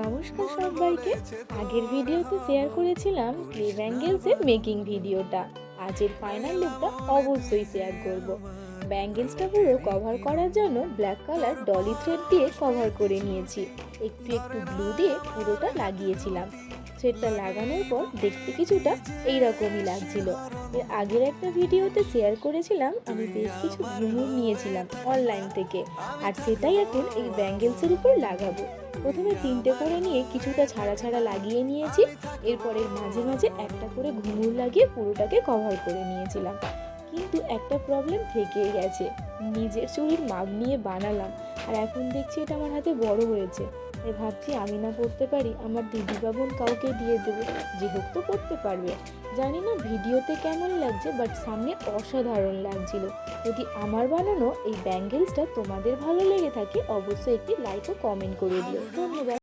নমস্কার সবাইকে। আগের ভিডিওতে শেয়ার করেছিলাম ক্লে ব্যাঙ্গেলসের মেকিং ভিডিওটা। আজের ফাইনাল লুকটা অবশ্যই শেয়ার করব। ব্যাঙ্গেলসটা পুরো কভার করার জন্য ব্ল্যাক কালার ডলি থ্রেড দিয়ে কভার করে নিয়েছি। একটু একটু গ্লু দিয়ে পুরোটা লাগিয়েছিলাম। থ্রেডটা লাগানোর পর দেখতে কিছুটা এইরকমই লাগছিল। এর আগের একটা ভিডিওতে শেয়ার করেছিলাম আমি বেশ কিছু ঘুঙুর নিয়েছিলাম অনলাইন থেকে, আর সেটাই এখন এই ব্যাঙ্গেলসের উপর লাগাবো। প্রথমে 3টে করে নিয়ে কিছুটা ছাড়া ছাড়া লাগিয়ে নিয়েছি। এরপরে মাঝে মাঝে একটা করে ঘুঙুর লাগিয়ে পুরোটাকে কভার করে নিয়েছিলাম। কিন্তু একটা প্রবলেম থেকেই গেছে, নিজের চুড়ির মাপ নিয়ে বানালাম আর এখন দেখছি এটা আমার হাতে বড় হয়েছে। তাই ভাবছি আমি না পড়তে পারি, আমার দিদি বা বোন কাউকে দিয়ে দেবো, যে হোক তো পড়তে পারবে। জানি না ভিডিওতে কেমন লাগছে, বাট সামনে অসাধারণ লাগছিল। যদি আমার বানানো এই ব্যাঙ্গেলসটা তোমাদের ভালো লেগে থাকে অবশ্যই একটি লাইক ও কমেন্ট করে দিও। ধন্যবাদ।